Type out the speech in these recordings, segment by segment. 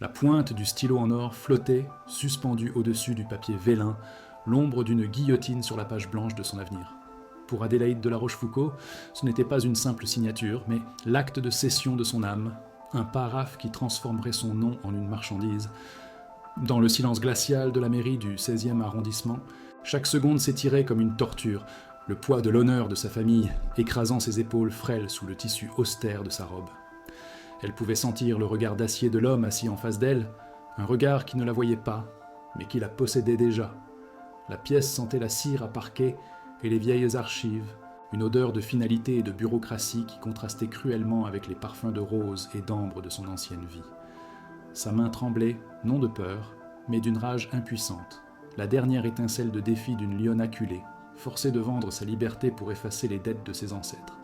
La pointe du stylo en or flottait, suspendue au-dessus du papier vélin, l'ombre d'une guillotine sur la page blanche de son avenir. Pour Adélaïde de La Rochefoucauld, ce n'était pas une simple signature, mais l'acte de cession de son âme, un paraphe qui transformerait son nom en une marchandise. Dans le silence glacial de la mairie du 16e arrondissement, chaque seconde s'étirait comme une torture, le poids de l'honneur de sa famille écrasant ses épaules frêles sous le tissu austère de sa robe. Elle pouvait sentir le regard d'acier de l'homme assis en face d'elle, un regard qui ne la voyait pas, mais qui la possédait déjà. La pièce sentait la cire à parquet et les vieilles archives, une odeur de finalité et de bureaucratie qui contrastait cruellement avec les parfums de rose et d'ambre de son ancienne vie. Sa main tremblait, non de peur, mais d'une rage impuissante, la dernière étincelle de défi d'une lionne acculée, forcée de vendre sa liberté pour effacer les dettes de ses ancêtres.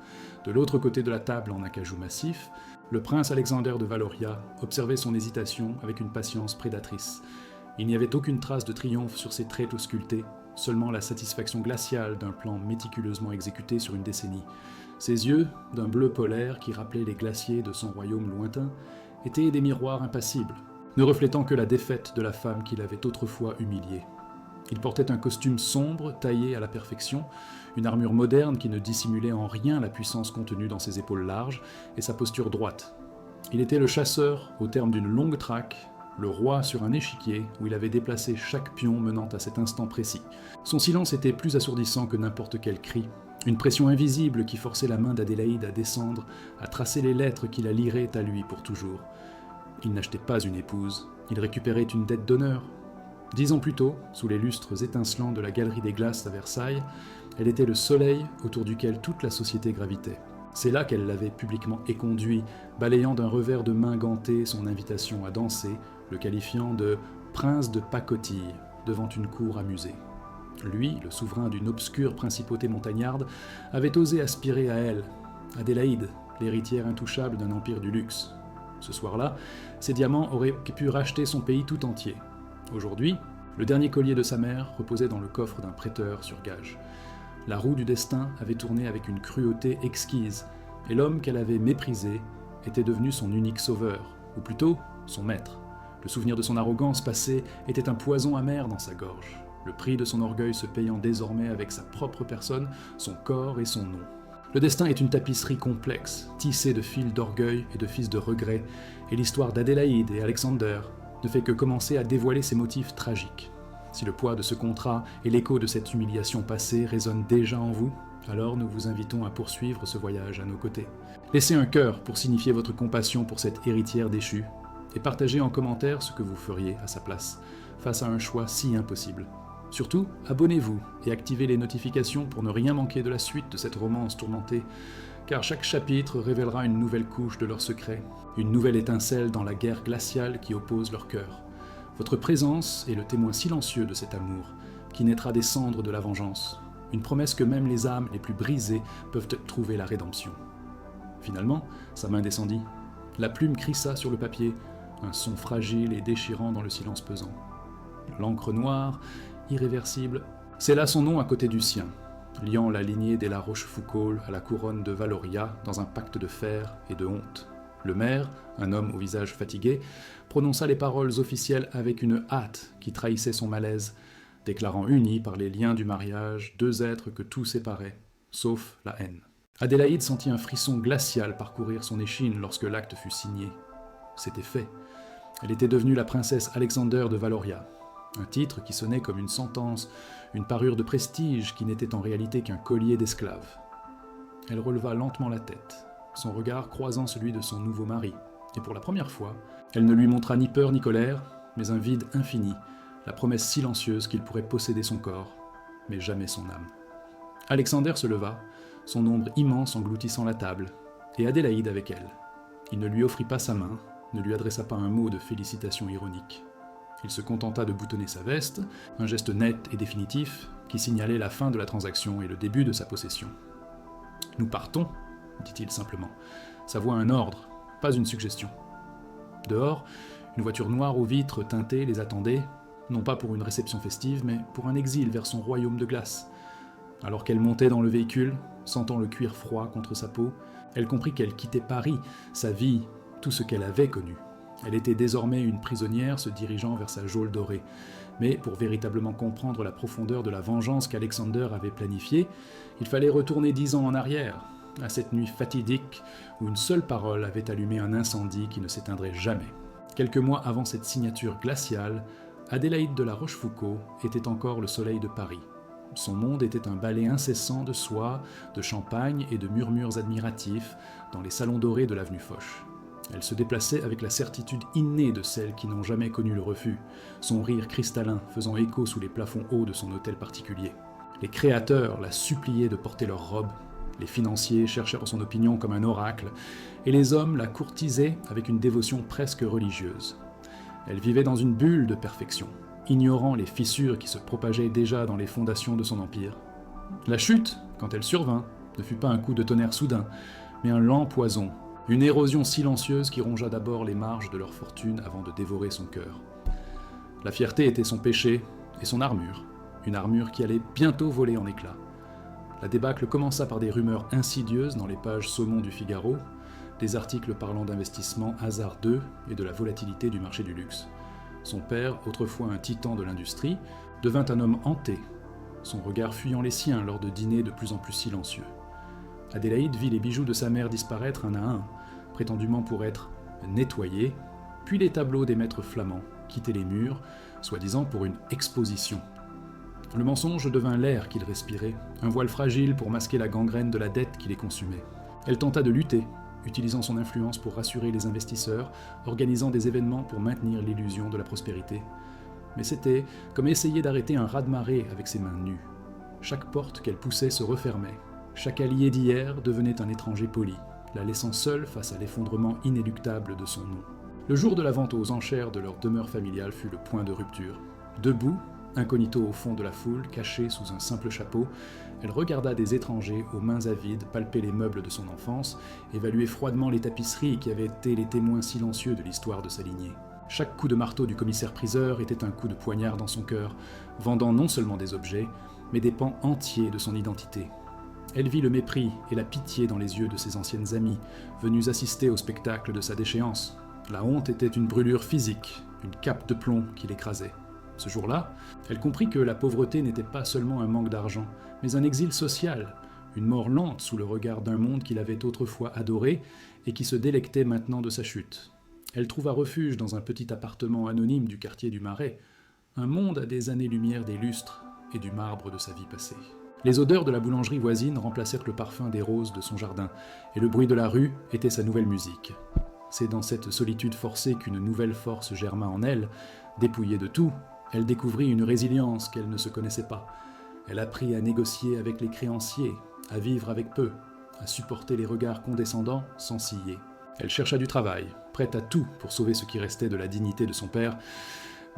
De l'autre côté de la table en acajou massif, le prince Alexander de Valoria observait son hésitation avec une patience prédatrice. Il n'y avait aucune trace de triomphe sur ses traits auscultés, seulement la satisfaction glaciale d'un plan méticuleusement exécuté sur une décennie. Ses yeux, d'un bleu polaire qui rappelait les glaciers de son royaume lointain, étaient des miroirs impassibles, ne reflétant que la défaite de la femme qu'il avait autrefois humiliée. Il portait un costume sombre, taillé à la perfection, une armure moderne qui ne dissimulait en rien la puissance contenue dans ses épaules larges et sa posture droite. Il était le chasseur au terme d'une longue traque, le roi sur un échiquier où il avait déplacé chaque pion menant à cet instant précis. Son silence était plus assourdissant que n'importe quel cri, une pression invisible qui forçait la main d'Adélaïde à descendre, à tracer les lettres qui la lieraient à lui pour toujours. Il n'achetait pas une épouse, il récupérait une dette d'honneur. 10 ans plus tôt, sous les lustres étincelants de la Galerie des Glaces à Versailles, elle était le soleil autour duquel toute la société gravitait. C'est là qu'elle l'avait publiquement éconduit, balayant d'un revers de main ganté son invitation à danser, le qualifiant de « prince de pacotille » devant une cour amusée. Lui, le souverain d'une obscure principauté montagnarde, avait osé aspirer à elle, Adélaïde, l'héritière intouchable d'un empire du luxe. Ce soir-là, ses diamants auraient pu racheter son pays tout entier. Aujourd'hui, le dernier collier de sa mère reposait dans le coffre d'un prêteur sur gage. La roue du destin avait tourné avec une cruauté exquise, et l'homme qu'elle avait méprisé était devenu son unique sauveur, ou plutôt son maître. Le souvenir de son arrogance passée était un poison amer dans sa gorge, le prix de son orgueil se payant désormais avec sa propre personne, son corps et son nom. Le destin est une tapisserie complexe, tissée de fils d'orgueil et de fils de regret, et l'histoire d'Adélaïde et Alexander ne fait que commencer à dévoiler ses motifs tragiques. Si le poids de ce contrat et l'écho de cette humiliation passée résonnent déjà en vous, alors nous vous invitons à poursuivre ce voyage à nos côtés. Laissez un cœur pour signifier votre compassion pour cette héritière déchue, et partagez en commentaire ce que vous feriez à sa place, face à un choix si impossible. Surtout, abonnez-vous et activez les notifications pour ne rien manquer de la suite de cette romance tourmentée, car chaque chapitre révélera une nouvelle couche de leurs secrets, une nouvelle étincelle dans la guerre glaciale qui oppose leurs cœurs. Votre présence est le témoin silencieux de cet amour, qui naîtra des cendres de la vengeance, une promesse que même les âmes les plus brisées peuvent trouver la rédemption. Finalement, sa main descendit. La plume crissa sur le papier, un son fragile et déchirant dans le silence pesant. L'encre noire, irréversible, scella son nom à côté du sien, liant la lignée des La Rochefoucauld à la couronne de Valoria dans un pacte de fer et de honte. Le maire, un homme au visage fatigué, prononça les paroles officielles avec une hâte qui trahissait son malaise, déclarant unis par les liens du mariage 2 êtres que tout séparait, sauf la haine. Adélaïde sentit un frisson glacial parcourir son échine lorsque l'acte fut signé. C'était fait. Elle était devenue la princesse Alexander de Valoria, un titre qui sonnait comme une sentence, une parure de prestige qui n'était en réalité qu'un collier d'esclave. Elle releva lentement la tête, son regard croisant celui de son nouveau mari, et pour la première fois, elle ne lui montra ni peur ni colère, mais un vide infini, la promesse silencieuse qu'il pourrait posséder son corps, mais jamais son âme. Alexander se leva, son ombre immense engloutissant la table, et Adélaïde avec elle. Il ne lui offrit pas sa main, ne lui adressa pas un mot de félicitation ironique. Il se contenta de boutonner sa veste, un geste net et définitif qui signalait la fin de la transaction et le début de sa possession. « Nous partons », dit-il simplement, sa voix un ordre, pas une suggestion. Dehors, une voiture noire aux vitres teintées les attendait, non pas pour une réception festive, mais pour un exil vers son royaume de glace. Alors qu'elle montait dans le véhicule, sentant le cuir froid contre sa peau, elle comprit qu'elle quittait Paris, sa vie, tout ce qu'elle avait connu. Elle était désormais une prisonnière se dirigeant vers sa geôle dorée. Mais pour véritablement comprendre la profondeur de la vengeance qu'Alexander avait planifiée, il fallait retourner 10 ans en arrière, à cette nuit fatidique où une seule parole avait allumé un incendie qui ne s'éteindrait jamais. Quelques mois avant cette signature glaciale, Adélaïde de la Rochefoucauld était encore le soleil de Paris. Son monde était un ballet incessant de soie, de champagne et de murmures admiratifs dans les salons dorés de l'avenue Foch. Elle se déplaçait avec la certitude innée de celles qui n'ont jamais connu le refus, son rire cristallin faisant écho sous les plafonds hauts de son hôtel particulier. Les créateurs la suppliaient de porter leurs robes, les financiers cherchèrent son opinion comme un oracle, et les hommes la courtisaient avec une dévotion presque religieuse. Elle vivait dans une bulle de perfection, ignorant les fissures qui se propageaient déjà dans les fondations de son empire. La chute, quand elle survint, ne fut pas un coup de tonnerre soudain, mais un lent poison, une érosion silencieuse qui rongea d'abord les marges de leur fortune avant de dévorer son cœur. La fierté était son péché et son armure, une armure qui allait bientôt voler en éclats. La débâcle commença par des rumeurs insidieuses dans les pages saumon du Figaro, des articles parlant d'investissements hasardeux et de la volatilité du marché du luxe. Son père, autrefois un titan de l'industrie, devint un homme hanté, son regard fuyant les siens lors de dîners de plus en plus silencieux. Adélaïde vit les bijoux de sa mère disparaître un à un, prétendument pour être nettoyés, puis les tableaux des maîtres flamands quitter les murs, soi-disant pour une exposition. Le mensonge devint l'air qu'il respirait, un voile fragile pour masquer la gangrène de la dette qui les consumait. Elle tenta de lutter, utilisant son influence pour rassurer les investisseurs, organisant des événements pour maintenir l'illusion de la prospérité. Mais c'était comme essayer d'arrêter un raz-de-marée avec ses mains nues. Chaque porte qu'elle poussait se refermait. Chaque allié d'hier devenait un étranger poli, la laissant seule face à l'effondrement inéluctable de son nom. Le jour de la vente aux enchères de leur demeure familiale fut le point de rupture. Debout, incognito au fond de la foule, cachée sous un simple chapeau, elle regarda des étrangers aux mains avides palper les meubles de son enfance, évaluer froidement les tapisseries qui avaient été les témoins silencieux de l'histoire de sa lignée. Chaque coup de marteau du commissaire-priseur était un coup de poignard dans son cœur, vendant non seulement des objets, mais des pans entiers de son identité. Elle vit le mépris et la pitié dans les yeux de ses anciennes amies, venues assister au spectacle de sa déchéance. La honte était une brûlure physique, une cape de plomb qui l'écrasait. Ce jour-là, elle comprit que la pauvreté n'était pas seulement un manque d'argent, mais un exil social, une mort lente sous le regard d'un monde qu'il avait autrefois adoré et qui se délectait maintenant de sa chute. Elle trouva refuge dans un petit appartement anonyme du quartier du Marais, un monde à des années-lumière des lustres et du marbre de sa vie passée. Les odeurs de la boulangerie voisine remplacèrent le parfum des roses de son jardin, et le bruit de la rue était sa nouvelle musique. C'est dans cette solitude forcée qu'une nouvelle force germa en elle. Dépouillée de tout, elle découvrit une résilience qu'elle ne se connaissait pas. Elle apprit à négocier avec les créanciers, à vivre avec peu, à supporter les regards condescendants sans ciller. Elle chercha du travail, prête à tout pour sauver ce qui restait de la dignité de son père,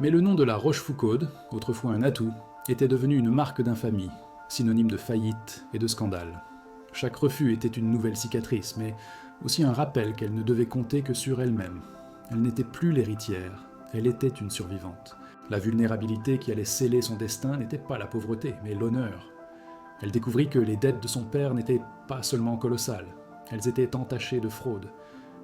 mais le nom de la Rochefoucauld, autrefois un atout, était devenu une marque d'infamie, synonyme de faillite et de scandale. Chaque refus était une nouvelle cicatrice, mais aussi un rappel qu'elle ne devait compter que sur elle-même. Elle n'était plus l'héritière, elle était une survivante. La vulnérabilité qui allait sceller son destin n'était pas la pauvreté, mais l'honneur. Elle découvrit que les dettes de son père n'étaient pas seulement colossales, elles étaient entachées de fraude,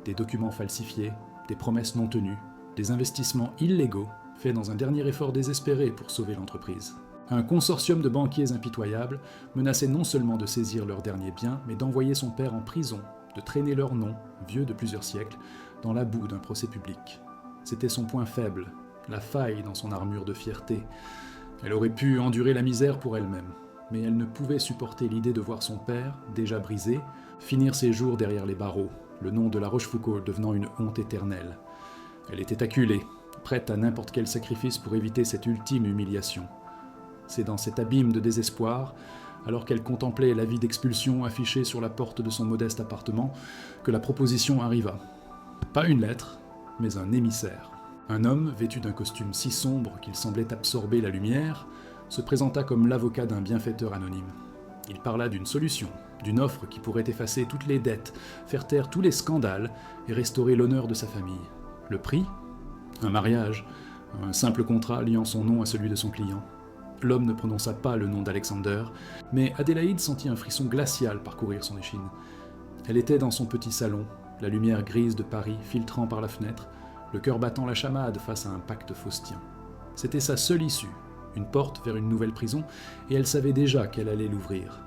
des documents falsifiés, des promesses non tenues, des investissements illégaux faits dans un dernier effort désespéré pour sauver l'entreprise. Un consortium de banquiers impitoyables menaçait non seulement de saisir leurs derniers biens, mais d'envoyer son père en prison, de traîner leur nom, vieux de plusieurs siècles, dans la boue d'un procès public. C'était son point faible, la faille dans son armure de fierté. Elle aurait pu endurer la misère pour elle-même, mais elle ne pouvait supporter l'idée de voir son père, déjà brisé, finir ses jours derrière les barreaux, le nom de la Rochefoucauld devenant une honte éternelle. Elle était acculée, prête à n'importe quel sacrifice pour éviter cette ultime humiliation. C'est dans cet abîme de désespoir, alors qu'elle contemplait l'avis d'expulsion affiché sur la porte de son modeste appartement, que la proposition arriva. Pas une lettre, mais un émissaire. Un homme, vêtu d'un costume si sombre qu'il semblait absorber la lumière, se présenta comme l'avocat d'un bienfaiteur anonyme. Il parla d'une solution, d'une offre qui pourrait effacer toutes les dettes, faire taire tous les scandales et restaurer l'honneur de sa famille. Le prix ? Un mariage, un simple contrat liant son nom à celui de son client. L'homme ne prononça pas le nom d'Alexander, mais Adélaïde sentit un frisson glacial parcourir son échine. Elle était dans son petit salon, la lumière grise de Paris filtrant par la fenêtre, le cœur battant la chamade face à un pacte faustien. C'était sa seule issue, une porte vers une nouvelle prison, et elle savait déjà qu'elle allait l'ouvrir.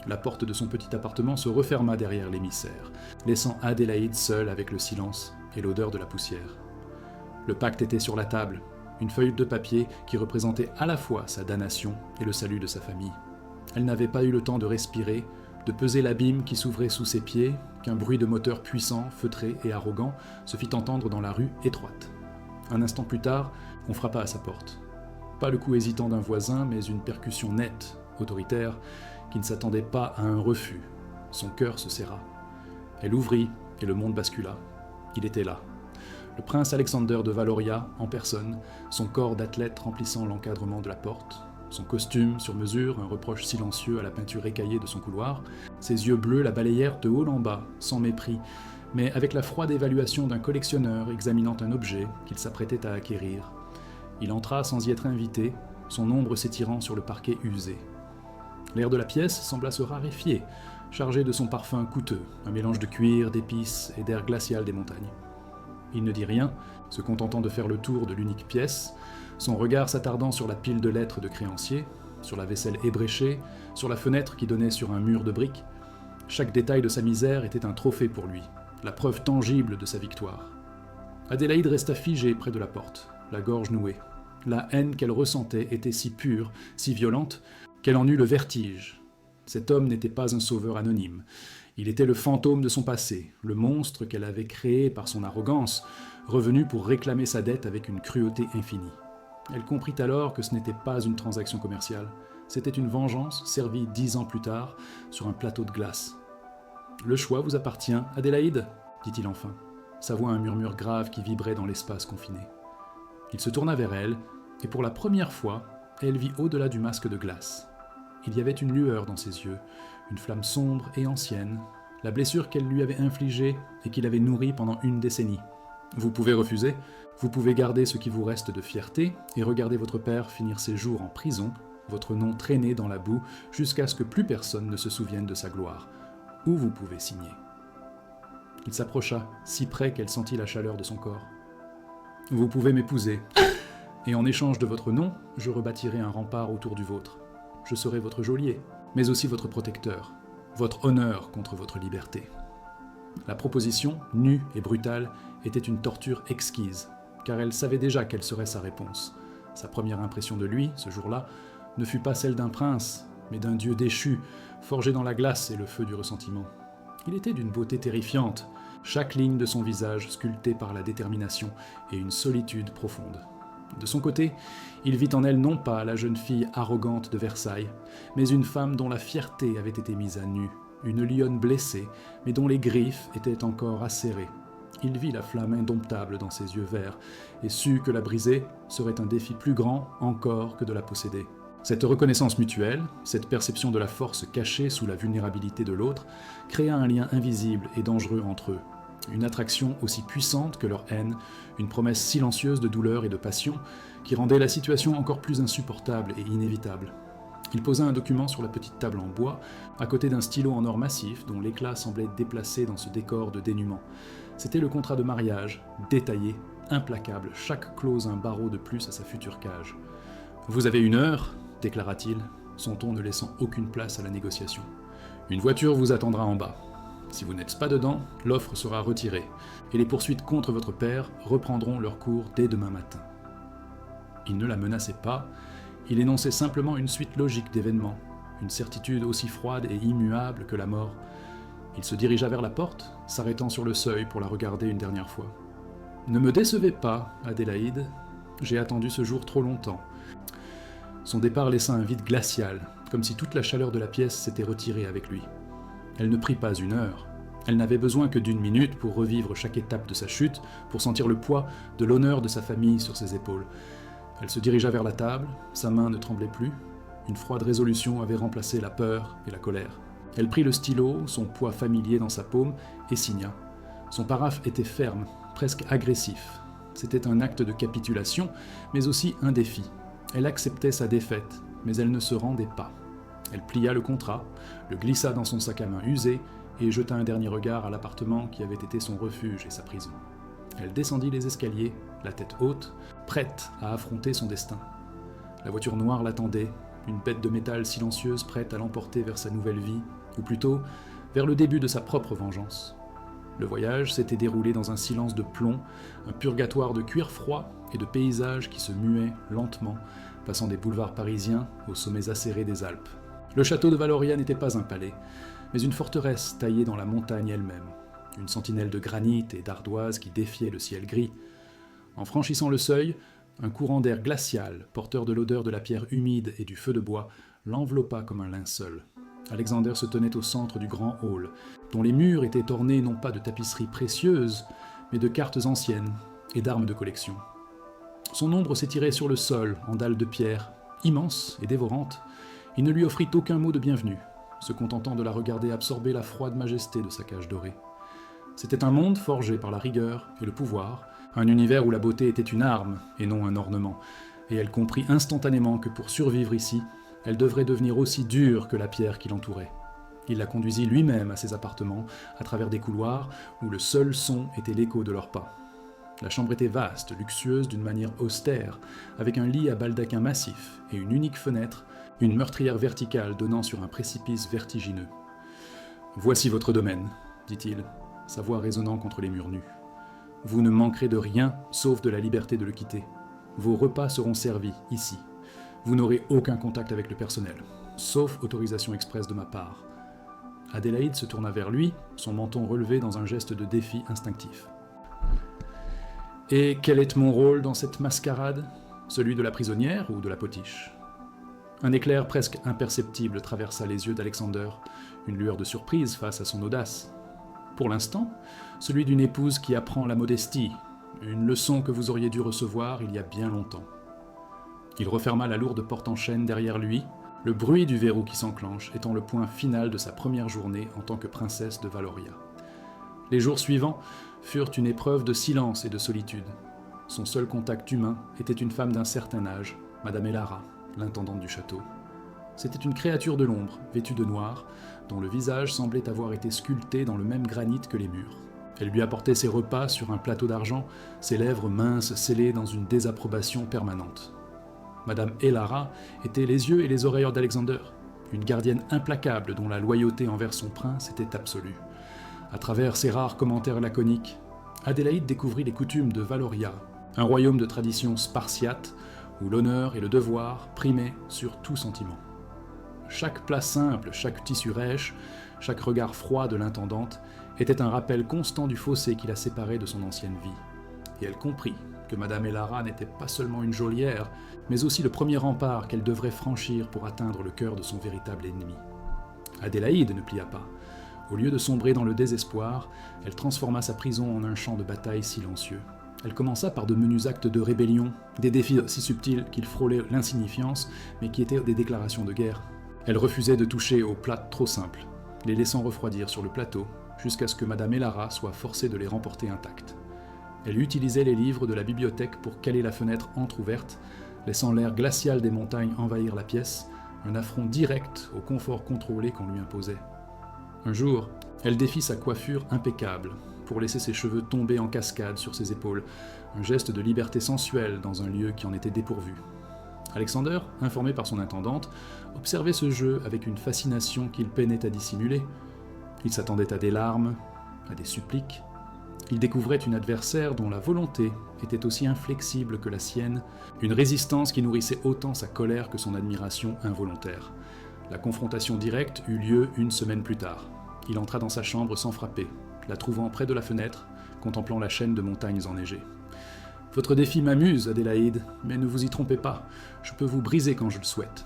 La porte de son petit appartement se referma derrière l'émissaire, laissant Adélaïde seule avec le silence et l'odeur de la poussière. Le pacte était sur la table, une feuille de papier qui représentait à la fois sa damnation et le salut de sa famille. Elle n'avait pas eu le temps de respirer, de peser l'abîme qui s'ouvrait sous ses pieds, qu'un bruit de moteur puissant, feutré et arrogant se fit entendre dans la rue étroite. Un instant plus tard, on frappa à sa porte. Pas le coup hésitant d'un voisin, mais une percussion nette, autoritaire, qui ne s'attendait pas à un refus. Son cœur se serra. Elle ouvrit, et le monde bascula. Il était là. Le prince Alexander de Valoria, en personne, son corps d'athlète remplissant l'encadrement de la porte, son costume sur mesure, un reproche silencieux à la peinture écaillée de son couloir, ses yeux bleus la balayèrent de haut en bas, sans mépris, mais avec la froide évaluation d'un collectionneur examinant un objet qu'il s'apprêtait à acquérir. Il entra sans y être invité, son ombre s'étirant sur le parquet usé. L'air de la pièce sembla se raréfier, chargé de son parfum coûteux, un mélange de cuir, d'épices et d'air glacial des montagnes. Il ne dit rien, se contentant de faire le tour de l'unique pièce, son regard s'attardant sur la pile de lettres de créanciers, sur la vaisselle ébréchée, sur la fenêtre qui donnait sur un mur de briques. Chaque détail de sa misère était un trophée pour lui, la preuve tangible de sa victoire. Adélaïde resta figée près de la porte, la gorge nouée. La haine qu'elle ressentait était si pure, si violente, qu'elle en eut le vertige. Cet homme n'était pas un sauveur anonyme. Il était le fantôme de son passé, le monstre qu'elle avait créé par son arrogance, revenu pour réclamer sa dette avec une cruauté infinie. Elle comprit alors que ce n'était pas une transaction commerciale, c'était une vengeance servie 10 ans plus tard sur un plateau de glace. « Le choix vous appartient, Adélaïde » dit-il enfin, sa voix un murmure grave qui vibrait dans l'espace confiné. Il se tourna vers elle, et pour la première fois, elle vit au-delà du masque de glace. Il y avait une lueur dans ses yeux, une flamme sombre et ancienne, la blessure qu'elle lui avait infligée et qu'il avait nourrie pendant une décennie. Vous pouvez refuser, vous pouvez garder ce qui vous reste de fierté et regarder votre père finir ses jours en prison, votre nom traîné dans la boue jusqu'à ce que plus personne ne se souvienne de sa gloire. Ou vous pouvez signer. Il s'approcha, si près qu'elle sentit la chaleur de son corps. Vous pouvez m'épouser, et en échange de votre nom, je rebâtirai un rempart autour du vôtre. Je serai votre geôlier, mais aussi votre protecteur, votre honneur contre votre liberté. La proposition, nue et brutale, était une torture exquise, car elle savait déjà quelle serait sa réponse. Sa première impression de lui, ce jour-là, ne fut pas celle d'un prince, mais d'un dieu déchu, forgé dans la glace et le feu du ressentiment. Il était d'une beauté terrifiante, chaque ligne de son visage sculptée par la détermination et une solitude profonde. De son côté, il vit en elle non pas la jeune fille arrogante de Versailles, mais une femme dont la fierté avait été mise à nu, une lionne blessée, mais dont les griffes étaient encore acérées. Il vit la flamme indomptable dans ses yeux verts, et sut que la briser serait un défi plus grand encore que de la posséder. Cette reconnaissance mutuelle, cette perception de la force cachée sous la vulnérabilité de l'autre, créa un lien invisible et dangereux entre eux. Une attraction aussi puissante que leur haine, une promesse silencieuse de douleur et de passion, qui rendait la situation encore plus insupportable et inévitable. Il posa un document sur la petite table en bois, à côté d'un stylo en or massif dont l'éclat semblait déplacé dans ce décor de dénuement. C'était le contrat de mariage, détaillé, implacable, chaque clause un barreau de plus à sa future cage. « Vous avez 1 heure » déclara-t-il, son ton ne laissant aucune place à la négociation. « Une voiture vous attendra en bas. Si vous n'êtes pas dedans, l'offre sera retirée, et les poursuites contre votre père reprendront leur cours dès demain matin. » Il ne la menaçait pas, il énonçait simplement une suite logique d'événements, une certitude aussi froide et immuable que la mort. Il se dirigea vers la porte, s'arrêtant sur le seuil pour la regarder une dernière fois. « Ne me décevez pas, Adélaïde, j'ai attendu ce jour trop longtemps. » Son départ laissa un vide glacial, comme si toute la chaleur de la pièce s'était retirée avec lui. Elle ne prit pas 1 heure. Elle n'avait besoin que d'1 minute pour revivre chaque étape de sa chute, pour sentir le poids de l'honneur de sa famille sur ses épaules. Elle se dirigea vers la table, sa main ne tremblait plus. Une froide résolution avait remplacé la peur et la colère. Elle prit le stylo, son poids familier dans sa paume, et signa. Son paraphe était ferme, presque agressif. C'était un acte de capitulation, mais aussi un défi. Elle acceptait sa défaite, mais elle ne se rendait pas. Elle plia le contrat, le glissa dans son sac à main usé, et jeta un dernier regard à l'appartement qui avait été son refuge et sa prison. Elle descendit les escaliers, la tête haute, prête à affronter son destin. La voiture noire l'attendait, une bête de métal silencieuse prête à l'emporter vers sa nouvelle vie, ou plutôt vers le début de sa propre vengeance. Le voyage s'était déroulé dans un silence de plomb, un purgatoire de cuir froid et de paysages qui se muaient lentement, passant des boulevards parisiens aux sommets acérés des Alpes. Le château de Valoria n'était pas un palais, mais une forteresse taillée dans la montagne elle-même, une sentinelle de granit et d'ardoise qui défiait le ciel gris. En franchissant le seuil, un courant d'air glacial, porteur de l'odeur de la pierre humide et du feu de bois, l'enveloppa comme un linceul. Alexander se tenait au centre du grand hall, dont les murs étaient ornés non pas de tapisseries précieuses, mais de cartes anciennes et d'armes de collection. Son ombre s'étirait sur le sol, en dalles de pierre, immense et dévorante. Il ne lui offrit aucun mot de bienvenue, se contentant de la regarder absorber la froide majesté de sa cage dorée. C'était un monde forgé par la rigueur et le pouvoir, un univers où la beauté était une arme et non un ornement, et elle comprit instantanément que pour survivre ici, elle devrait devenir aussi dure que la pierre qui l'entourait. Il la conduisit lui-même à ses appartements, à travers des couloirs où le seul son était l'écho de leurs pas. La chambre était vaste, luxueuse d'une manière austère, avec un lit à baldaquin massif et une unique fenêtre, une meurtrière verticale donnant sur un précipice vertigineux. « Voici votre domaine, dit-il, sa voix résonnant contre les murs nus. Vous ne manquerez de rien, sauf de la liberté de le quitter. Vos repas seront servis, ici. Vous n'aurez aucun contact avec le personnel, sauf autorisation expresse de ma part. » Adélaïde se tourna vers lui, son menton relevé dans un geste de défi instinctif. « Et quel est mon rôle dans cette mascarade ? Celui de la prisonnière ou de la potiche ?» Un éclair presque imperceptible traversa les yeux d'Alexander, une lueur de surprise face à son audace. « Pour l'instant, celui d'une épouse qui apprend la modestie, une leçon que vous auriez dû recevoir il y a bien longtemps. » Il referma la lourde porte en chêne derrière lui, le bruit du verrou qui s'enclenche étant le point final de sa première journée en tant que princesse de Valoria. Les jours suivants furent une épreuve de silence et de solitude. Son seul contact humain était une femme d'un certain âge, Madame Elara, l'intendante du château. C'était une créature de l'ombre, vêtue de noir, dont le visage semblait avoir été sculpté dans le même granit que les murs. Elle lui apportait ses repas sur un plateau d'argent, ses lèvres minces scellées dans une désapprobation permanente. Madame Elara était les yeux et les oreilles d'Alexander, une gardienne implacable dont la loyauté envers son prince était absolue. À travers ses rares commentaires laconiques, Adélaïde découvrit les coutumes de Valoria, un royaume de tradition spartiate où l'honneur et le devoir primaient sur tout sentiment. Chaque plat simple, chaque tissu rêche, chaque regard froid de l'intendante était un rappel constant du fossé qui la séparait de son ancienne vie. Et elle comprit que Madame Elara n'était pas seulement une geôlière, mais aussi le premier rempart qu'elle devrait franchir pour atteindre le cœur de son véritable ennemi. Adélaïde ne plia pas. Au lieu de sombrer dans le désespoir, elle transforma sa prison en un champ de bataille silencieux. Elle commença par de menus actes de rébellion, des défis si subtils qu'ils frôlaient l'insignifiance, mais qui étaient des déclarations de guerre. Elle refusait de toucher aux plats trop simples, les laissant refroidir sur le plateau, jusqu'à ce que Madame Elara soit forcée de les remporter intacts. Elle utilisait les livres de la bibliothèque pour caler la fenêtre entr'ouverte, laissant l'air glacial des montagnes envahir la pièce, un affront direct au confort contrôlé qu'on lui imposait. Un jour, elle défit sa coiffure impeccable pour laisser ses cheveux tomber en cascade sur ses épaules, un geste de liberté sensuelle dans un lieu qui en était dépourvu. Alexander, informé par son intendante, observait ce jeu avec une fascination qu'il peinait à dissimuler. Il s'attendait à des larmes, à des suppliques. Il découvrait une adversaire dont la volonté était aussi inflexible que la sienne, une résistance qui nourrissait autant sa colère que son admiration involontaire. La confrontation directe eut lieu une semaine plus tard. Il entra dans sa chambre sans frapper, la trouvant près de la fenêtre, contemplant la chaîne de montagnes enneigées. « Votre défi m'amuse, Adélaïde, mais ne vous y trompez pas, je peux vous briser quand je le souhaite. »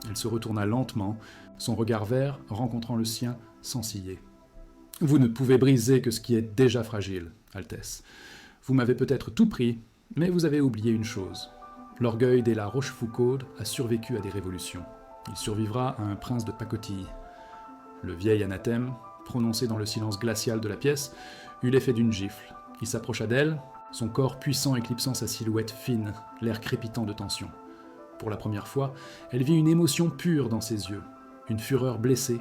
Elle se retourna lentement, son regard vert rencontrant le sien sans ciller. « Vous ne pouvez briser que ce qui est déjà fragile, Altesse. Vous m'avez peut-être tout pris, mais vous avez oublié une chose. L'orgueil des La Rochefoucauld a survécu à des révolutions. Il survivra à un prince de pacotille. » Le vieil anathème, prononcé dans le silence glacial de la pièce, eut l'effet d'une gifle. Il s'approcha d'elle, son corps puissant éclipsant sa silhouette fine, l'air crépitant de tension. Pour la première fois, elle vit une émotion pure dans ses yeux, une fureur blessée.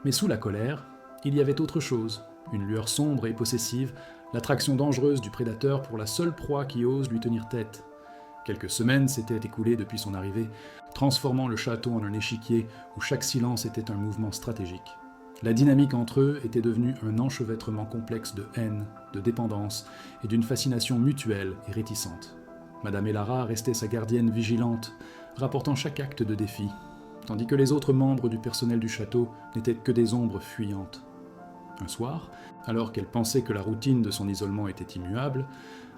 Mais sous la colère, il y avait autre chose, une lueur sombre et possessive, l'attraction dangereuse du prédateur pour la seule proie qui ose lui tenir tête. Quelques semaines s'étaient écoulées depuis son arrivée, transformant le château en un échiquier où chaque silence était un mouvement stratégique. La dynamique entre eux était devenue un enchevêtrement complexe de haine, de dépendance et d'une fascination mutuelle et réticente. Madame Elara restait sa gardienne vigilante, rapportant chaque acte de défi, tandis que les autres membres du personnel du château n'étaient que des ombres fuyantes. Un soir, alors qu'elle pensait que la routine de son isolement était immuable,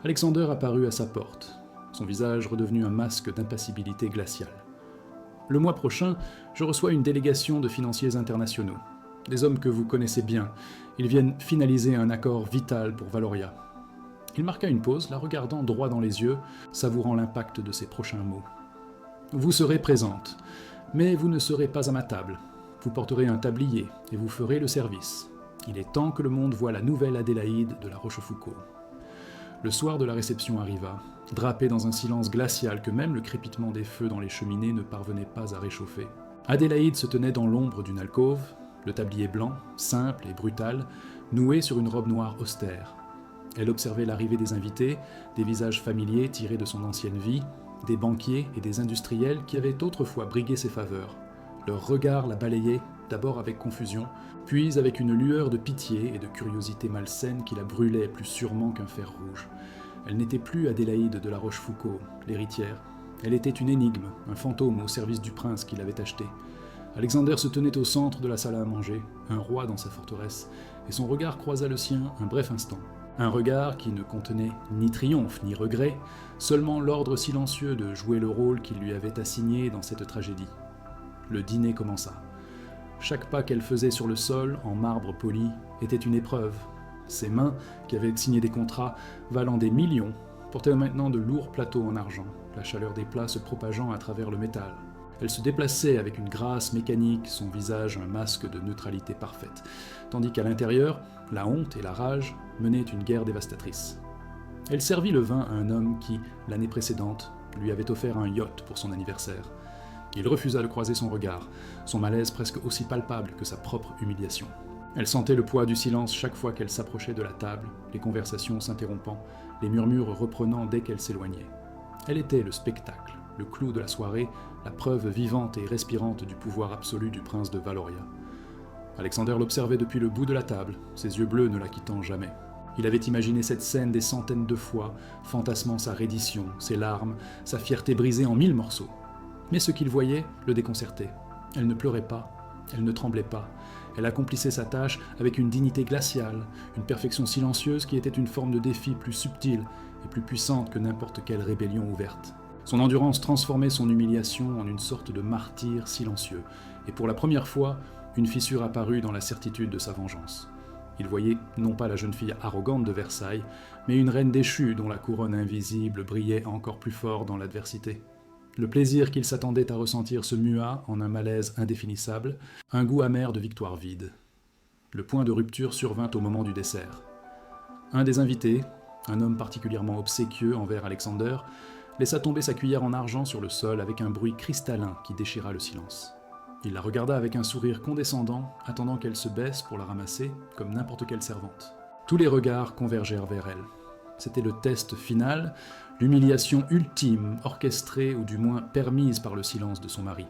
Alexander apparut à sa porte, son visage redevenu un masque d'impassibilité glaciale. « Le mois prochain, je reçois une délégation de financiers internationaux. Des hommes que vous connaissez bien. Ils viennent finaliser un accord vital pour Valoria. » Il marqua une pause, la regardant droit dans les yeux, savourant l'impact de ses prochains mots. « Vous serez présente, mais vous ne serez pas à ma table. Vous porterez un tablier et vous ferez le service. Il est temps que le monde voie la nouvelle Adélaïde de la Rochefoucauld. » Le soir de la réception arriva, drapé dans un silence glacial que même le crépitement des feux dans les cheminées ne parvenait pas à réchauffer. Adélaïde se tenait dans l'ombre d'une alcôve, le tablier blanc, simple et brutal, noué sur une robe noire austère. Elle observait l'arrivée des invités, des visages familiers tirés de son ancienne vie, des banquiers et des industriels qui avaient autrefois brigué ses faveurs. Leur regard la balayait, d'abord avec confusion, puis avec une lueur de pitié et de curiosité malsaine qui la brûlait plus sûrement qu'un fer rouge. Elle n'était plus Adélaïde de la Rochefoucauld, l'héritière. Elle était une énigme, un fantôme au service du prince qui l'avait achetée. Alexander se tenait au centre de la salle à manger, un roi dans sa forteresse, et son regard croisa le sien un bref instant. Un regard qui ne contenait ni triomphe ni regret, seulement l'ordre silencieux de jouer le rôle qu'il lui avait assigné dans cette tragédie. Le dîner commença. Chaque pas qu'elle faisait sur le sol, en marbre poli, était une épreuve. Ses mains, qui avaient signé des contrats valant des millions, portaient maintenant de lourds plateaux en argent, la chaleur des plats se propageant à travers le métal. Elle se déplaçait avec une grâce mécanique, son visage un masque de neutralité parfaite, tandis qu'à l'intérieur, la honte et la rage menaient une guerre dévastatrice. Elle servit le vin à un homme qui, l'année précédente, lui avait offert un yacht pour son anniversaire. Il refusa de croiser son regard, son malaise presque aussi palpable que sa propre humiliation. Elle sentait le poids du silence chaque fois qu'elle s'approchait de la table, les conversations s'interrompant, les murmures reprenant dès qu'elle s'éloignait. Elle était le spectacle, le clou de la soirée, la preuve vivante et respirante du pouvoir absolu du prince de Valoria. Alexander l'observait depuis le bout de la table, ses yeux bleus ne la quittant jamais. Il avait imaginé cette scène des centaines de fois, fantasmant sa reddition, ses larmes, sa fierté brisée en 1000 morceaux. Mais ce qu'il voyait le déconcertait. Elle ne pleurait pas, elle ne tremblait pas. Elle accomplissait sa tâche avec une dignité glaciale, une perfection silencieuse qui était une forme de défi plus subtile et plus puissante que n'importe quelle rébellion ouverte. Son endurance transformait son humiliation en une sorte de martyr silencieux, et pour la première fois, une fissure apparut dans la certitude de sa vengeance. Il voyait non pas la jeune fille arrogante de Versailles, mais une reine déchue dont la couronne invisible brillait encore plus fort dans l'adversité. Le plaisir qu'il s'attendait à ressentir se mua en un malaise indéfinissable, un goût amer de victoire vide. Le point de rupture survint au moment du dessert. Un des invités, un homme particulièrement obséquieux envers Alexander, laissa tomber sa cuillère en argent sur le sol avec un bruit cristallin qui déchira le silence. Il la regarda avec un sourire condescendant, attendant qu'elle se baisse pour la ramasser, comme n'importe quelle servante. Tous les regards convergèrent vers elle. C'était le test final, l'humiliation ultime, orchestrée ou du moins permise par le silence de son mari.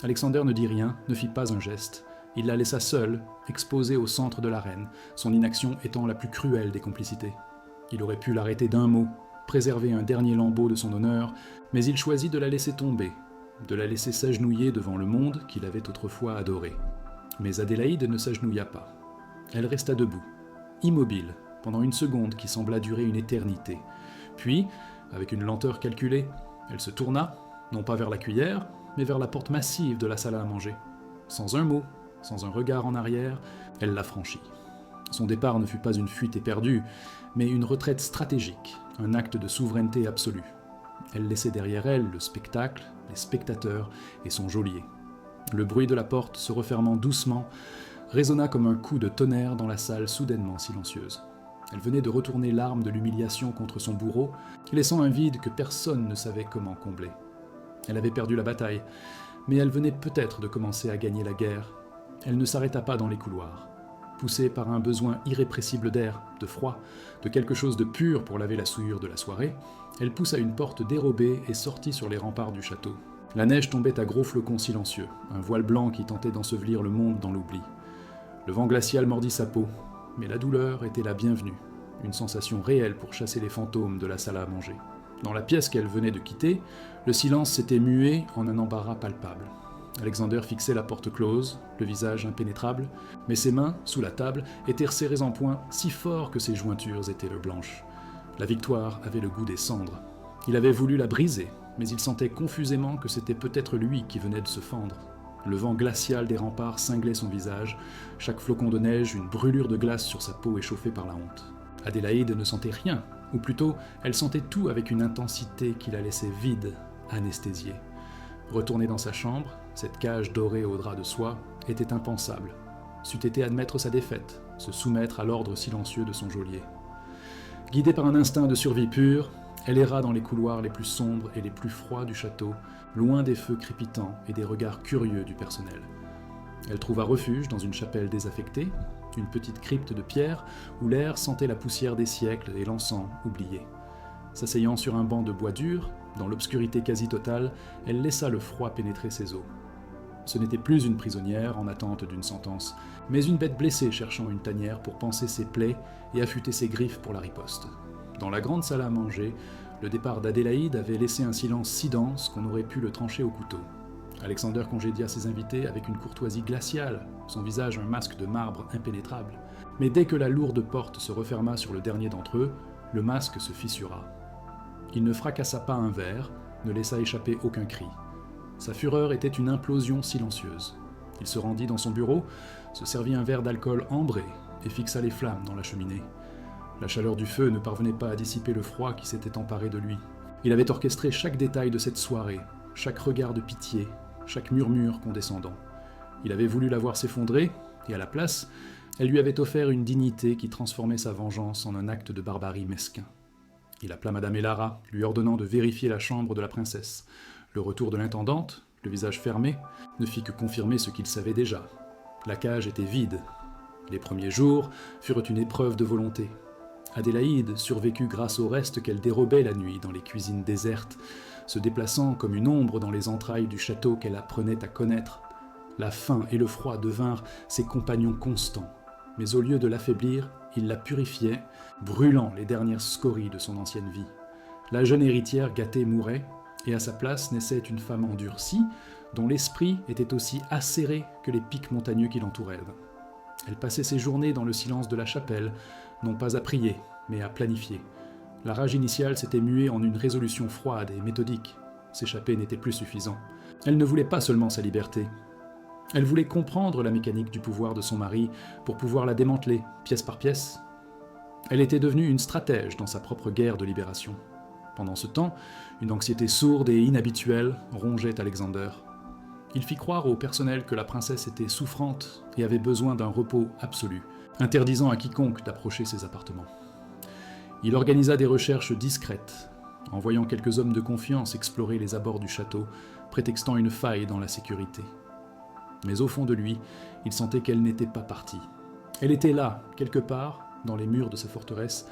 Alexander ne dit rien, ne fit pas un geste. Il la laissa seule, exposée au centre de l'arène, son inaction étant la plus cruelle des complicités. Il aurait pu l'arrêter d'un mot, préserver un dernier lambeau de son honneur, mais il choisit de la laisser tomber, de la laisser s'agenouiller devant le monde qu'il avait autrefois adoré. Mais Adélaïde ne s'agenouilla pas. Elle resta debout, immobile, pendant une seconde qui sembla durer une éternité. Puis, avec une lenteur calculée, elle se tourna, non pas vers la cuillère, mais vers la porte massive de la salle à manger. Sans un mot, sans un regard en arrière, elle la franchit. Son départ ne fut pas une fuite éperdue, mais une retraite stratégique, un acte de souveraineté absolue. Elle laissait derrière elle le spectacle, les spectateurs et son geôlier. Le bruit de la porte se refermant doucement résonna comme un coup de tonnerre dans la salle soudainement silencieuse. Elle venait de retourner l'arme de l'humiliation contre son bourreau, laissant un vide que personne ne savait comment combler. Elle avait perdu la bataille, mais elle venait peut-être de commencer à gagner la guerre. Elle ne s'arrêta pas dans les couloirs. Poussée par un besoin irrépressible d'air, de froid, de quelque chose de pur pour laver la souillure de la soirée, elle poussa une porte dérobée et sortit sur les remparts du château. La neige tombait à gros flocons silencieux, un voile blanc qui tentait d'ensevelir le monde dans l'oubli. Le vent glacial mordit sa peau, mais la douleur était la bienvenue, une sensation réelle pour chasser les fantômes de la salle à manger. Dans la pièce qu'elle venait de quitter, le silence s'était mué en un embarras palpable. Alexander fixait la porte close, le visage impénétrable, mais ses mains, sous la table, étaient resserrées en poing si fort que ses jointures étaient blanches. La victoire avait le goût des cendres. Il avait voulu la briser, mais il sentait confusément que c'était peut-être lui qui venait de se fendre. Le vent glacial des remparts cinglait son visage, chaque flocon de neige une brûlure de glace sur sa peau échauffée par la honte. Adélaïde ne sentait rien, ou plutôt, elle sentait tout avec une intensité qui la laissait vide, anesthésiée. Retourner dans sa chambre, cette cage dorée au drap de soie, était impensable. C'eût été admettre sa défaite, se soumettre à l'ordre silencieux de son geôlier. Guidée par un instinct de survie pure, elle erra dans les couloirs les plus sombres et les plus froids du château, loin des feux crépitants et des regards curieux du personnel. Elle trouva refuge dans une chapelle désaffectée, une petite crypte de pierre où l'air sentait la poussière des siècles et l'encens oublié. S'asseyant sur un banc de bois dur, dans l'obscurité quasi totale, elle laissa le froid pénétrer ses os. Ce n'était plus une prisonnière en attente d'une sentence, mais une bête blessée cherchant une tanière pour panser ses plaies et affûter ses griffes pour la riposte. Dans la grande salle à manger, le départ d'Adélaïde avait laissé un silence si dense qu'on aurait pu le trancher au couteau. Alexander congédia ses invités avec une courtoisie glaciale, son visage un masque de marbre impénétrable. Mais dès que la lourde porte se referma sur le dernier d'entre eux, le masque se fissura. Il ne fracassa pas un verre, ne laissa échapper aucun cri. Sa fureur était une implosion silencieuse. Il se rendit dans son bureau, se servit un verre d'alcool ambré et fixa les flammes dans la cheminée. La chaleur du feu ne parvenait pas à dissiper le froid qui s'était emparé de lui. Il avait orchestré chaque détail de cette soirée, chaque regard de pitié, chaque murmure condescendant. Il avait voulu la voir s'effondrer, et à la place, elle lui avait offert une dignité qui transformait sa vengeance en un acte de barbarie mesquin. Il appela Madame Elara, lui ordonnant de vérifier la chambre de la princesse. Le retour de l'intendante, le visage fermé, ne fit que confirmer ce qu'il savait déjà. La cage était vide. Les premiers jours furent une épreuve de volonté. Adélaïde survécut grâce au reste qu'elle dérobait la nuit dans les cuisines désertes, se déplaçant comme une ombre dans les entrailles du château qu'elle apprenait à connaître. La faim et le froid devinrent ses compagnons constants, mais au lieu de l'affaiblir, ils la purifiaient, brûlant les dernières scories de son ancienne vie. La jeune héritière gâtée mourait, et à sa place naissait une femme endurcie, dont l'esprit était aussi acéré que les pics montagneux qui l'entouraient. Elle passait ses journées dans le silence de la chapelle, non pas à prier, mais à planifier. La rage initiale s'était muée en une résolution froide et méthodique. S'échapper n'était plus suffisant. Elle ne voulait pas seulement sa liberté. Elle voulait comprendre la mécanique du pouvoir de son mari pour pouvoir la démanteler, pièce par pièce. Elle était devenue une stratège dans sa propre guerre de libération. Pendant ce temps, une anxiété sourde et inhabituelle rongeait Alexander. Il fit croire au personnel que la princesse était souffrante et avait besoin d'un repos absolu, interdisant à quiconque d'approcher ses appartements. Il organisa des recherches discrètes, envoyant quelques hommes de confiance explorer les abords du château, prétextant une faille dans la sécurité. Mais au fond de lui, il sentait qu'elle n'était pas partie. Elle était là, quelque part, dans les murs de sa forteresse,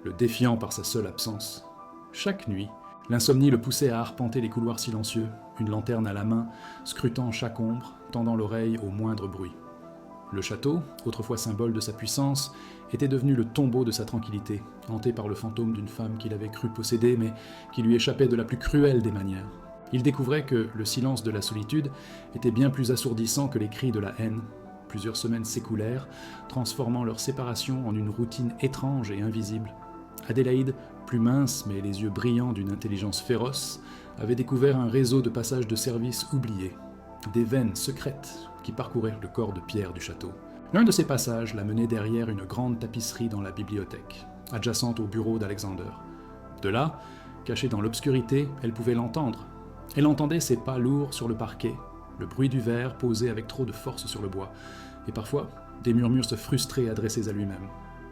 le défiant par sa seule absence. Chaque nuit, l'insomnie le poussait à arpenter les couloirs silencieux, une lanterne à la main, scrutant chaque ombre, tendant l'oreille au moindre bruit. Le château, autrefois symbole de sa puissance, était devenu le tombeau de sa tranquillité, hanté par le fantôme d'une femme qu'il avait cru posséder, mais qui lui échappait de la plus cruelle des manières. Il découvrait que le silence de la solitude était bien plus assourdissant que les cris de la haine. Plusieurs semaines s'écoulèrent, transformant leur séparation en une routine étrange et invisible. Adélaïde, plus mince mais les yeux brillants d'une intelligence féroce, avait découvert un réseau de passages de service oubliés, des veines secrètes qui parcoururent le corps de pierre du château. L'un de ces passages la menait derrière une grande tapisserie dans la bibliothèque, adjacente au bureau d'Alexander. De là, cachée dans l'obscurité, elle pouvait l'entendre. Elle entendait ses pas lourds sur le parquet, le bruit du verre posé avec trop de force sur le bois, et parfois des murmures se frustrés adressés à lui-même.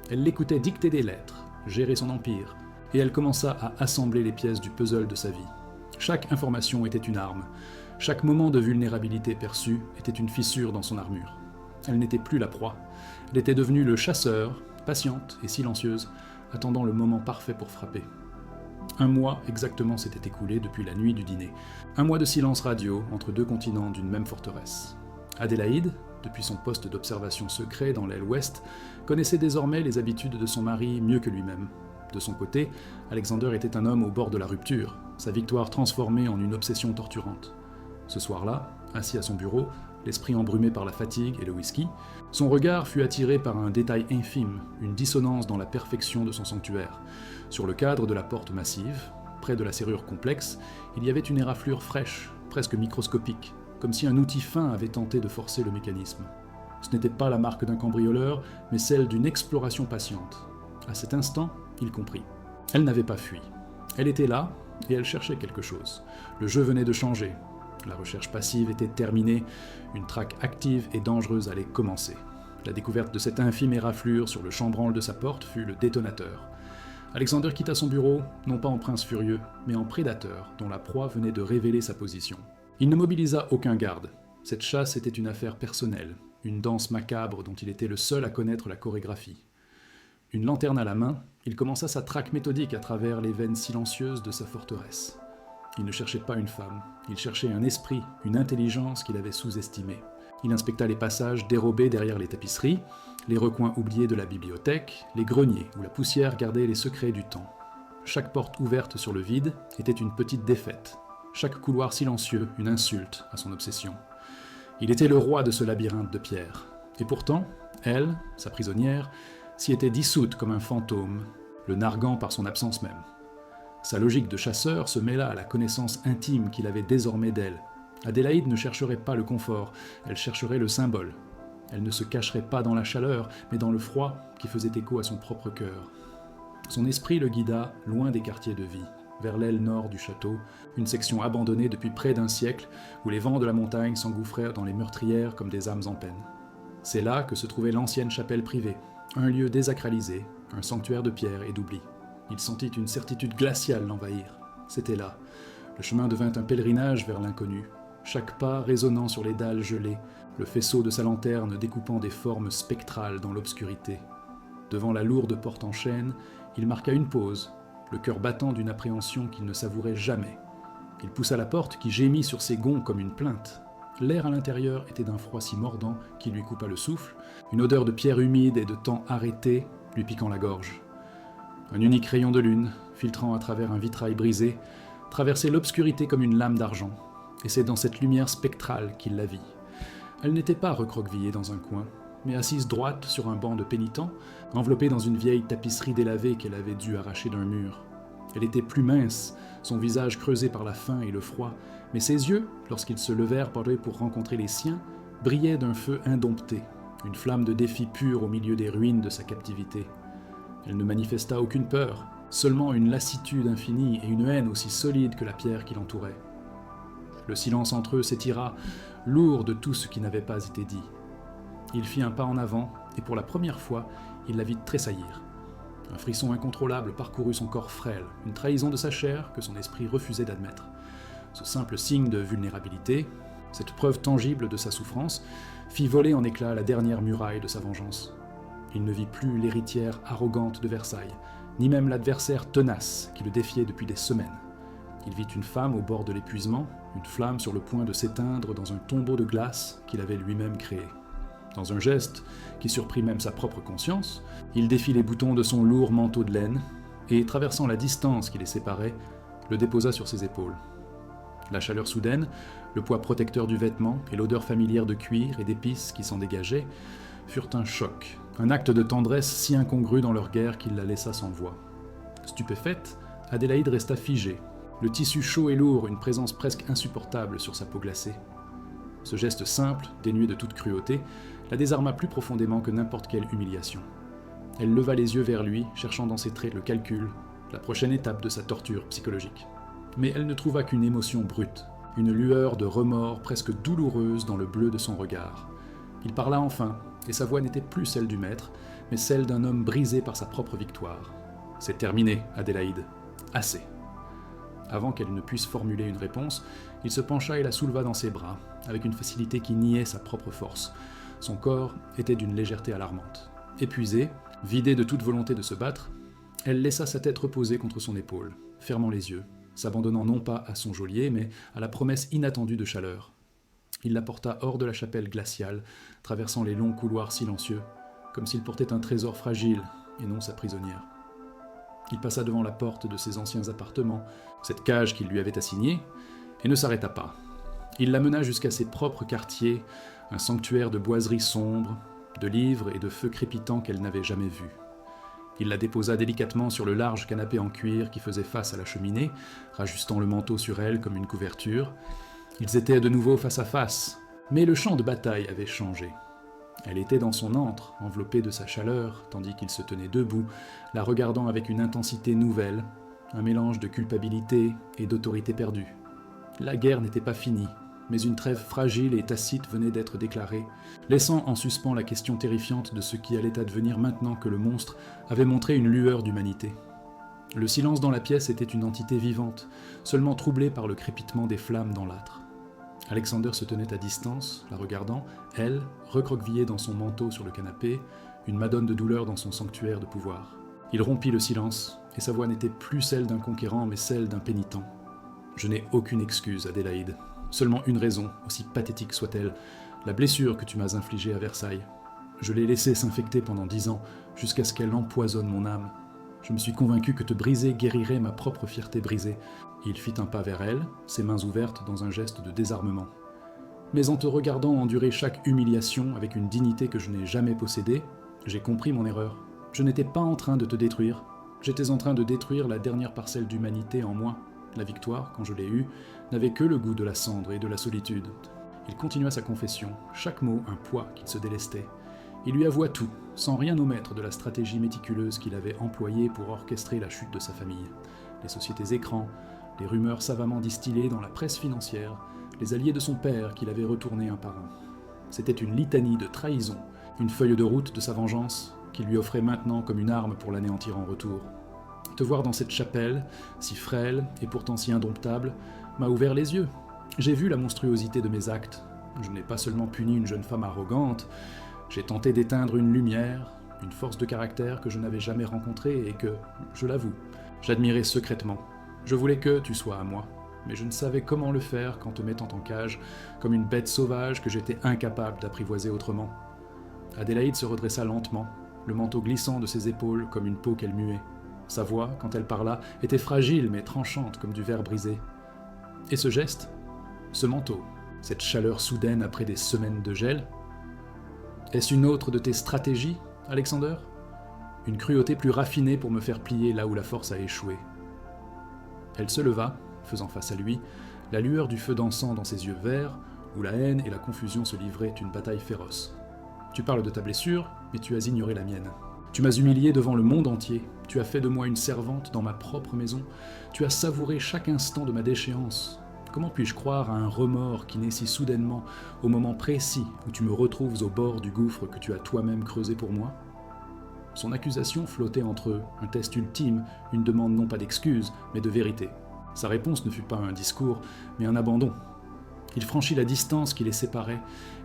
Elle l'écoutait dicter des lettres, gérer son empire, et elle commença à assembler les pièces du puzzle de sa vie. Chaque information était une arme, chaque moment de vulnérabilité perçue était une fissure dans son armure. Elle n'était plus la proie. Elle était devenue le chasseur, patiente et silencieuse, attendant le moment parfait pour frapper. 1 mois exactement s'était écoulé depuis la nuit du dîner. 1 mois de silence radio entre 2 continents d'une même forteresse. Adélaïde, depuis son poste d'observation secret dans l'aile ouest, connaissait désormais les habitudes de son mari mieux que lui-même. De son côté, Alexander était un homme au bord de la rupture, sa victoire transformée en une obsession torturante. Ce soir-là, assis à son bureau, l'esprit embrumé par la fatigue et le whisky, son regard fut attiré par un détail infime, une dissonance dans la perfection de son sanctuaire. Sur le cadre de la porte massive, près de la serrure complexe, il y avait une éraflure fraîche, presque microscopique, comme si un outil fin avait tenté de forcer le mécanisme. Ce n'était pas la marque d'un cambrioleur, mais celle d'une exploration patiente. À cet instant, il comprit. Elle n'avait pas fui. Elle était là, et elle cherchait quelque chose. Le jeu venait de changer. La recherche passive était terminée, une traque active et dangereuse allait commencer. La découverte de cette infime éraflure sur le chambranle de sa porte fut le détonateur. Alexander quitta son bureau, non pas en prince furieux, mais en prédateur dont la proie venait de révéler sa position. Il ne mobilisa aucun garde. Cette chasse était une affaire personnelle, une danse macabre dont il était le seul à connaître la chorégraphie. Une lanterne à la main, il commença sa traque méthodique à travers les veines silencieuses de sa forteresse. Il ne cherchait pas une femme, il cherchait un esprit, une intelligence qu'il avait sous-estimée. Il inspecta les passages dérobés derrière les tapisseries, les recoins oubliés de la bibliothèque, les greniers où la poussière gardait les secrets du temps. Chaque porte ouverte sur le vide était une petite défaite, chaque couloir silencieux une insulte à son obsession. Il était le roi de ce labyrinthe de pierre, et pourtant, elle, sa prisonnière, s'y était dissoute comme un fantôme, le narguant par son absence même. Sa logique de chasseur se mêla à la connaissance intime qu'il avait désormais d'elle. Adélaïde ne chercherait pas le confort, elle chercherait le symbole. Elle ne se cacherait pas dans la chaleur, mais dans le froid qui faisait écho à son propre cœur. Son esprit le guida loin des quartiers de vie, vers l'aile nord du château, une section abandonnée depuis près d'un siècle, où les vents de la montagne s'engouffrèrent dans les meurtrières comme des âmes en peine. C'est là que se trouvait l'ancienne chapelle privée, un lieu désacralisé, un sanctuaire de pierre et d'oubli. Il sentit une certitude glaciale l'envahir. C'était là. Le chemin devint un pèlerinage vers l'inconnu, chaque pas résonnant sur les dalles gelées, le faisceau de sa lanterne découpant des formes spectrales dans l'obscurité. Devant la lourde porte en chêne, il marqua une pause, le cœur battant d'une appréhension qu'il ne savourait jamais. Il poussa la porte qui gémit sur ses gonds comme une plainte. L'air à l'intérieur était d'un froid si mordant qu'il lui coupa le souffle, une odeur de pierre humide et de temps arrêté lui piquant la gorge. Un unique rayon de lune, filtrant à travers un vitrail brisé, traversait l'obscurité comme une lame d'argent, et c'est dans cette lumière spectrale qu'il la vit. Elle n'était pas recroquevillée dans un coin, mais assise droite sur un banc de pénitent, enveloppée dans une vieille tapisserie délavée qu'elle avait dû arracher d'un mur. Elle était plus mince, son visage creusé par la faim et le froid, mais ses yeux, lorsqu'ils se levèrent pour rencontrer les siens, brillaient d'un feu indompté, une flamme de défi pur au milieu des ruines de sa captivité. Elle ne manifesta aucune peur, seulement une lassitude infinie et une haine aussi solide que la pierre qui l'entourait. Le silence entre eux s'étira, lourd de tout ce qui n'avait pas été dit. Il fit un pas en avant, et pour la première fois, il la vit tressaillir. Un frisson incontrôlable parcourut son corps frêle, une trahison de sa chair que son esprit refusait d'admettre. Ce simple signe de vulnérabilité, cette preuve tangible de sa souffrance, fit voler en éclats la dernière muraille de sa vengeance. Il ne vit plus l'héritière arrogante de Versailles, ni même l'adversaire tenace qui le défiait depuis des semaines. Il vit une femme au bord de l'épuisement, une flamme sur le point de s'éteindre dans un tombeau de glace qu'il avait lui-même créé. Dans un geste qui surprit même sa propre conscience, il défit les boutons de son lourd manteau de laine et, traversant la distance qui les séparait, le déposa sur ses épaules. La chaleur soudaine, le poids protecteur du vêtement et l'odeur familière de cuir et d'épices qui s'en dégageait furent un choc, un acte de tendresse si incongru dans leur guerre qu'il la laissa sans voix. Stupéfaite, Adélaïde resta figée, le tissu chaud et lourd, une présence presque insupportable sur sa peau glacée. Ce geste simple, dénué de toute cruauté, la désarma plus profondément que n'importe quelle humiliation. Elle leva les yeux vers lui, cherchant dans ses traits le calcul, la prochaine étape de sa torture psychologique. Mais elle ne trouva qu'une émotion brute, une lueur de remords presque douloureuse dans le bleu de son regard. Il parla enfin, et sa voix n'était plus celle du maître, mais celle d'un homme brisé par sa propre victoire. « C'est terminé, Adélaïde. Assez. » Avant qu'elle ne puisse formuler une réponse, il se pencha et la souleva dans ses bras, avec une facilité qui niait sa propre force. Son corps était d'une légèreté alarmante. Épuisée, vidée de toute volonté de se battre, elle laissa sa tête reposer contre son épaule, fermant les yeux, s'abandonnant non pas à son geôlier, mais à la promesse inattendue de chaleur. Il la porta hors de la chapelle glaciale, traversant les longs couloirs silencieux, comme s'il portait un trésor fragile et non sa prisonnière. Il passa devant la porte de ses anciens appartements, cette cage qu'il lui avait assignée, et ne s'arrêta pas. Il la mena jusqu'à ses propres quartiers, un sanctuaire de boiseries sombres, de livres et de feux crépitants qu'elle n'avait jamais vus. Il la déposa délicatement sur le large canapé en cuir qui faisait face à la cheminée, rajustant le manteau sur elle comme une couverture. Ils étaient de nouveau face à face, mais le champ de bataille avait changé. Elle était dans son antre, enveloppée de sa chaleur, tandis qu'il se tenait debout, la regardant avec une intensité nouvelle, un mélange de culpabilité et d'autorité perdue. La guerre n'était pas finie, mais une trêve fragile et tacite venait d'être déclarée, laissant en suspens la question terrifiante de ce qui allait advenir maintenant que le monstre avait montré une lueur d'humanité. Le silence dans la pièce était une entité vivante, seulement troublée par le crépitement des flammes dans l'âtre. Alexander se tenait à distance, la regardant, elle, recroquevillée dans son manteau sur le canapé, une madone de douleur dans son sanctuaire de pouvoir. Il rompit le silence, et sa voix n'était plus celle d'un conquérant, mais celle d'un pénitent. « Je n'ai aucune excuse, Adélaïde. Seulement une raison, aussi pathétique soit-elle, la blessure que tu m'as infligée à Versailles. Je l'ai laissée s'infecter pendant 10 ans, jusqu'à ce qu'elle empoisonne mon âme. Je me suis convaincu que te briser guérirait ma propre fierté brisée. » Il fit un pas vers elle, ses mains ouvertes dans un geste de désarmement. Mais en te regardant endurer chaque humiliation avec une dignité que je n'ai jamais possédée, j'ai compris mon erreur. Je n'étais pas en train de te détruire. J'étais en train de détruire la dernière parcelle d'humanité en moi. La victoire, quand je l'ai eue, n'avait que le goût de la cendre et de la solitude. Il continua sa confession, chaque mot un poids qu'il se délestait. Il lui avoua tout, sans rien omettre de la stratégie méticuleuse qu'il avait employée pour orchestrer la chute de sa famille. Les sociétés écrans, les rumeurs savamment distillées dans la presse financière, les alliés de son père qu'il avait retournés un par un. C'était une litanie de trahisons, une feuille de route de sa vengeance qu'il lui offrait maintenant comme une arme pour l'anéantir en retour. Te voir dans cette chapelle, si frêle et pourtant si indomptable, m'a ouvert les yeux. J'ai vu la monstruosité de mes actes. Je n'ai pas seulement puni une jeune femme arrogante, j'ai tenté d'éteindre une lumière, une force de caractère que je n'avais jamais rencontrée et que, je l'avoue, j'admirais secrètement. Je voulais que tu sois à moi, mais je ne savais comment le faire qu'en te mettant en cage, comme une bête sauvage que j'étais incapable d'apprivoiser autrement. Adélaïde se redressa lentement, le manteau glissant de ses épaules comme une peau qu'elle muait. Sa voix, quand elle parla, était fragile mais tranchante comme du verre brisé. Et ce geste, ce manteau, cette chaleur soudaine après des semaines de gel, est-ce une autre de tes stratégies, Alexander ? Une cruauté plus raffinée pour me faire plier là où la force a échoué. Elle se leva, faisant face à lui, la lueur du feu dansant dans ses yeux verts, où la haine et la confusion se livraient une bataille féroce. Tu parles de ta blessure, mais tu as ignoré la mienne. Tu m'as humilié devant le monde entier, tu as fait de moi une servante dans ma propre maison, tu as savouré chaque instant de ma déchéance. Comment puis-je croire à un remords qui naît si soudainement, au moment précis où tu me retrouves au bord du gouffre que tu as toi-même creusé pour moi ? Son accusation flottait entre eux, un test ultime, une demande non pas d'excuse, mais de vérité. Sa réponse ne fut pas un discours, mais un abandon. Il franchit la distance qui les séparait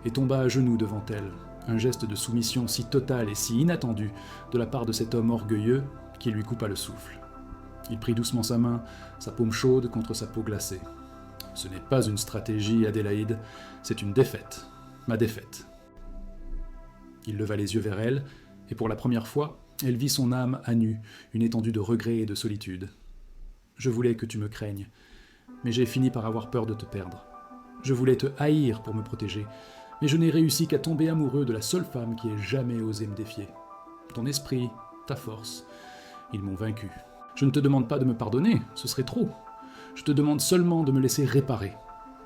et tomba à genoux devant elle, un geste de soumission si total et si inattendu de la part de cet homme orgueilleux qui lui coupa le souffle. Il prit doucement sa main, sa paume chaude contre sa peau glacée. « Ce n'est pas une stratégie, Adélaïde, c'est une défaite, ma défaite. » Il leva les yeux vers elle, et pour la première fois, elle vit son âme à nu, une étendue de regrets et de solitude. « Je voulais que tu me craignes, mais j'ai fini par avoir peur de te perdre. Je voulais te haïr pour me protéger, mais je n'ai réussi qu'à tomber amoureux de la seule femme qui ait jamais osé me défier. Ton esprit, ta force, ils m'ont vaincu. Je ne te demande pas de me pardonner, ce serait trop. Je te demande seulement de me laisser réparer,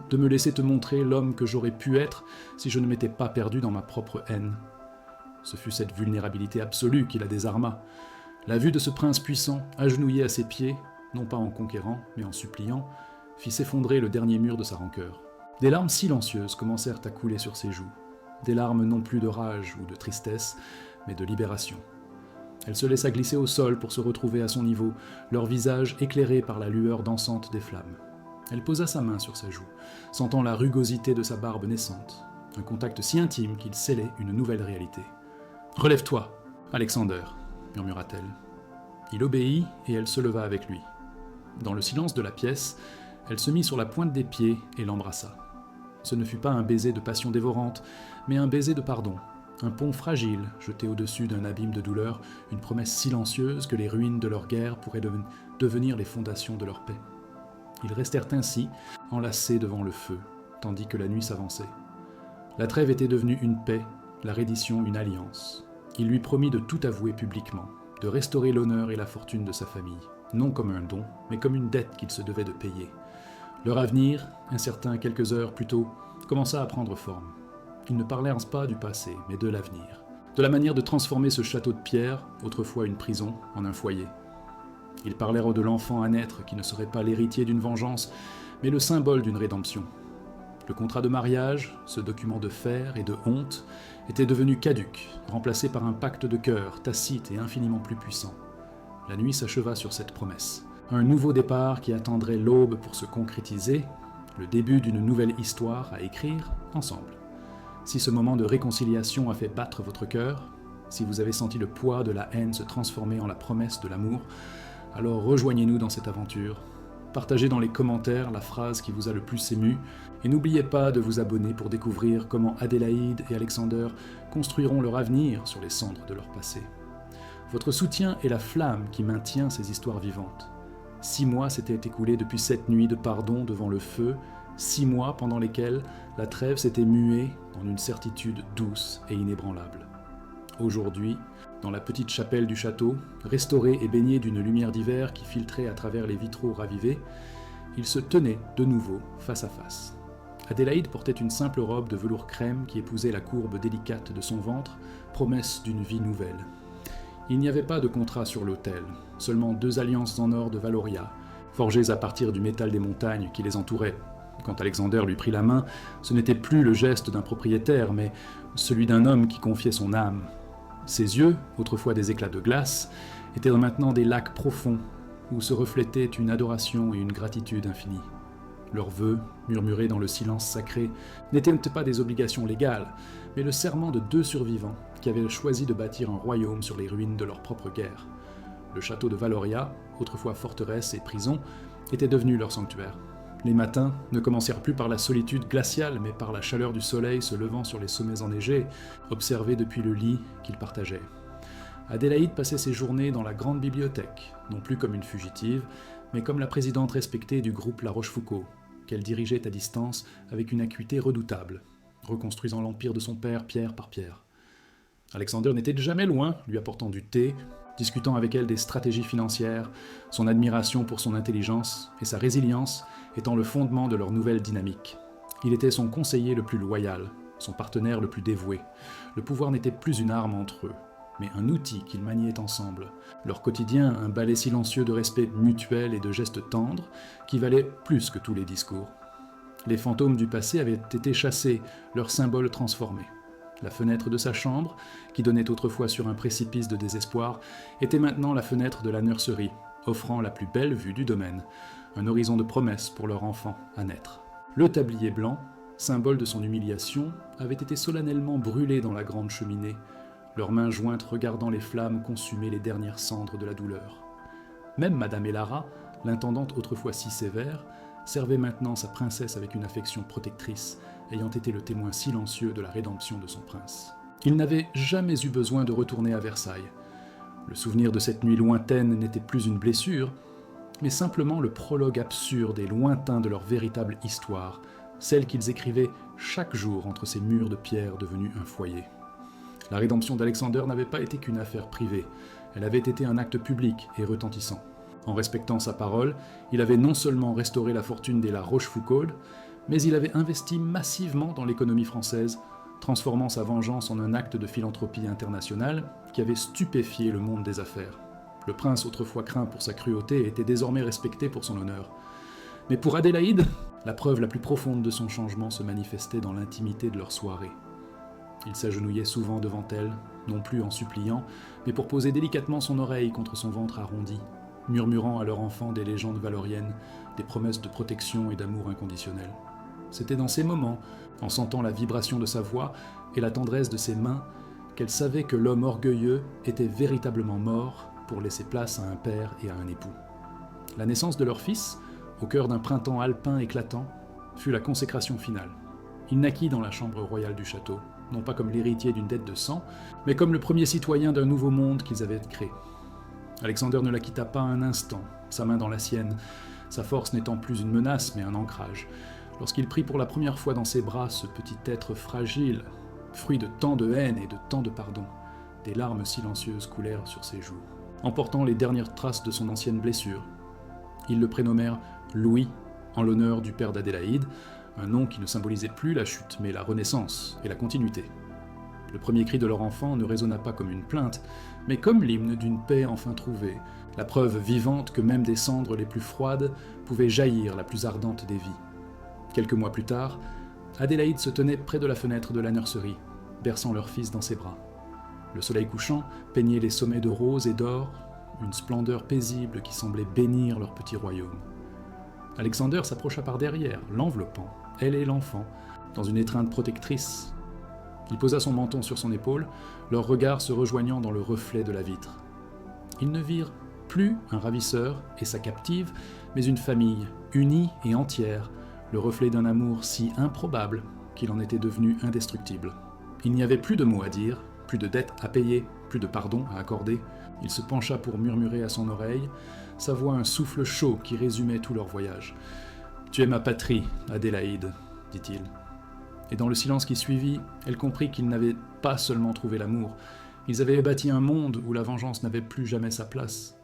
de me laisser te montrer l'homme que j'aurais pu être si je ne m'étais pas perdu dans ma propre haine. » Ce fut cette vulnérabilité absolue qui la désarma. La vue de ce prince puissant, agenouillé à ses pieds, non pas en conquérant, mais en suppliant, fit s'effondrer le dernier mur de sa rancœur. Des larmes silencieuses commencèrent à couler sur ses joues, des larmes non plus de rage ou de tristesse, mais de libération. Elle se laissa glisser au sol pour se retrouver à son niveau, leur visage éclairé par la lueur dansante des flammes. Elle posa sa main sur sa joue, sentant la rugosité de sa barbe naissante. un contact si intime qu'il scellait une nouvelle réalité. « Relève-toi, Alexander » murmura-t-elle. Il obéit et elle se leva avec lui. Dans le silence de la pièce, elle se mit sur la pointe des pieds et l'embrassa. Ce ne fut pas un baiser de passion dévorante, mais un baiser de pardon, un pont fragile jeté au-dessus d'un abîme de douleur, une promesse silencieuse que les ruines de leur guerre pourraient devenir les fondations de leur paix. Ils restèrent ainsi, enlacés devant le feu, tandis que la nuit s'avançait. La trêve était devenue une paix, la reddition une alliance. Il lui promit de tout avouer publiquement, de restaurer l'honneur et la fortune de sa famille, non comme un don, mais comme une dette qu'il se devait de payer. Leur avenir, incertain quelques heures plus tôt, commença à prendre forme. Ils ne parlèrent pas du passé, mais de l'avenir, de la manière de transformer ce château de pierre, autrefois une prison, en un foyer. Ils parlèrent de l'enfant à naître qui ne serait pas l'héritier d'une vengeance, mais le symbole d'une rédemption. Le contrat de mariage, ce document de fer et de honte, était devenu caduc, remplacé par un pacte de cœur, tacite et infiniment plus puissant. La nuit s'acheva sur cette promesse. Un nouveau départ qui attendrait l'aube pour se concrétiser, le début d'une nouvelle histoire à écrire ensemble. Si ce moment de réconciliation a fait battre votre cœur, si vous avez senti le poids de la haine se transformer en la promesse de l'amour, alors rejoignez-nous dans cette aventure. Partagez dans les commentaires la phrase qui vous a le plus ému, et n'oubliez pas de vous abonner pour découvrir comment Adélaïde et Alexander construiront leur avenir sur les cendres de leur passé. Votre soutien est la flamme qui maintient ces histoires vivantes. 6 mois s'étaient écoulés depuis cette nuit de pardon devant le feu, 6 mois pendant lesquels la trêve s'était muée en une certitude douce et inébranlable. Aujourd'hui, dans la petite chapelle du château, restaurée et baignée d'une lumière d'hiver qui filtrait à travers les vitraux ravivés, ils se tenaient de nouveau face à face. Adélaïde portait une simple robe de velours crème qui épousait la courbe délicate de son ventre, promesse d'une vie nouvelle. Il n'y avait pas de contrat sur l'autel, seulement 2 alliances en or de Valoria, forgées à partir du métal des montagnes qui les entourait. Quand Alexander lui prit la main, ce n'était plus le geste d'un propriétaire, mais celui d'un homme qui confiait son âme. Ses yeux, autrefois des éclats de glace, étaient maintenant des lacs profonds où se reflétaient une adoration et une gratitude infinie. Leurs vœux, murmurés dans le silence sacré, n'étaient pas des obligations légales, mais le serment de 2 survivants qui avaient choisi de bâtir un royaume sur les ruines de leur propre guerre. Le château de Valoria, autrefois forteresse et prison, était devenu leur sanctuaire. Les matins ne commencèrent plus par la solitude glaciale, mais par la chaleur du soleil se levant sur les sommets enneigés, observés depuis le lit qu'ils partageaient. Adélaïde passait ses journées dans la grande bibliothèque, non plus comme une fugitive, mais comme la présidente respectée du groupe La Rochefoucauld, qu'elle dirigeait à distance avec une acuité redoutable, reconstruisant l'empire de son père pierre par pierre. Alexander n'était jamais loin, lui apportant du thé, discutant avec elle des stratégies financières, son admiration pour son intelligence et sa résilience étant le fondement de leur nouvelle dynamique. Il était son conseiller le plus loyal, son partenaire le plus dévoué. Le pouvoir n'était plus une arme entre eux, mais un outil qu'ils maniaient ensemble. Leur quotidien, un ballet silencieux de respect mutuel et de gestes tendres, qui valait plus que tous les discours. Les fantômes du passé avaient été chassés, leurs symboles transformés. La fenêtre de sa chambre, qui donnait autrefois sur un précipice de désespoir, était maintenant la fenêtre de la nurserie, offrant la plus belle vue du domaine, un horizon de promesses pour leur enfant à naître. Le tablier blanc, symbole de son humiliation, avait été solennellement brûlé dans la grande cheminée, leurs mains jointes regardant les flammes consumer les dernières cendres de la douleur. Même Madame Elara, l'intendante autrefois si sévère, servait maintenant sa princesse avec une affection protectrice, ayant été le témoin silencieux de la rédemption de son prince. Il n'avait jamais eu besoin de retourner à Versailles. Le souvenir de cette nuit lointaine n'était plus une blessure, mais simplement le prologue absurde et lointain de leur véritable histoire, celle qu'ils écrivaient chaque jour entre ces murs de pierre devenus un foyer. La rédemption d'Alexander n'avait pas été qu'une affaire privée, elle avait été un acte public et retentissant. En respectant sa parole, il avait non seulement restauré la fortune des La Rochefoucauld, mais il avait investi massivement dans l'économie française, transformant sa vengeance en un acte de philanthropie internationale qui avait stupéfié le monde des affaires. Le prince, autrefois craint pour sa cruauté, était désormais respecté pour son honneur. Mais pour Adélaïde, la preuve la plus profonde de son changement se manifestait dans l'intimité de leur soirée. Il s'agenouillait souvent devant elle, non plus en suppliant, mais pour poser délicatement son oreille contre son ventre arrondi, murmurant à leur enfant des légendes valoriennes, des promesses de protection et d'amour inconditionnel. C'était dans ces moments, en sentant la vibration de sa voix et la tendresse de ses mains, qu'elle savait que l'homme orgueilleux était véritablement mort pour laisser place à un père et à un époux. La naissance de leur fils, au cœur d'un printemps alpin éclatant, fut la consécration finale. Il naquit dans la chambre royale du château, non pas comme l'héritier d'une dette de sang, mais comme le premier citoyen d'un nouveau monde qu'ils avaient créé. Alexander ne la quitta pas un instant, sa main dans la sienne, sa force n'étant plus une menace mais un ancrage. Lorsqu'il prit pour la première fois dans ses bras ce petit être fragile, fruit de tant de haine et de tant de pardon, des larmes silencieuses coulèrent sur ses joues, emportant les dernières traces de son ancienne blessure. Ils le prénommèrent Louis, en l'honneur du père d'Adélaïde, un nom qui ne symbolisait plus la chute, mais la renaissance et la continuité. Le premier cri de leur enfant ne résonna pas comme une plainte, mais comme l'hymne d'une paix enfin trouvée, la preuve vivante que même des cendres les plus froides pouvaient jaillir la plus ardente des vies. Quelques mois plus tard, Adélaïde se tenait près de la fenêtre de la nurserie, berçant leur fils dans ses bras. Le soleil couchant peignait les sommets de rose et d'or, une splendeur paisible qui semblait bénir leur petit royaume. Alexander s'approcha par derrière, l'enveloppant, elle et l'enfant, dans une étreinte protectrice. Il posa son menton sur son épaule, leurs regards se rejoignant dans le reflet de la vitre. Ils ne virent plus un ravisseur et sa captive, mais une famille, unie et entière, le reflet d'un amour si improbable qu'il en était devenu indestructible. Il n'y avait plus de mots à dire, plus de dettes à payer, plus de pardon à accorder. Il se pencha pour murmurer à son oreille, sa voix un souffle chaud qui résumait tout leur voyage. « Tu es ma patrie, Adélaïde, » dit-il. Et dans le silence qui suivit, elle comprit qu'ils n'avaient pas seulement trouvé l'amour, ils avaient bâti un monde où la vengeance n'avait plus jamais sa place.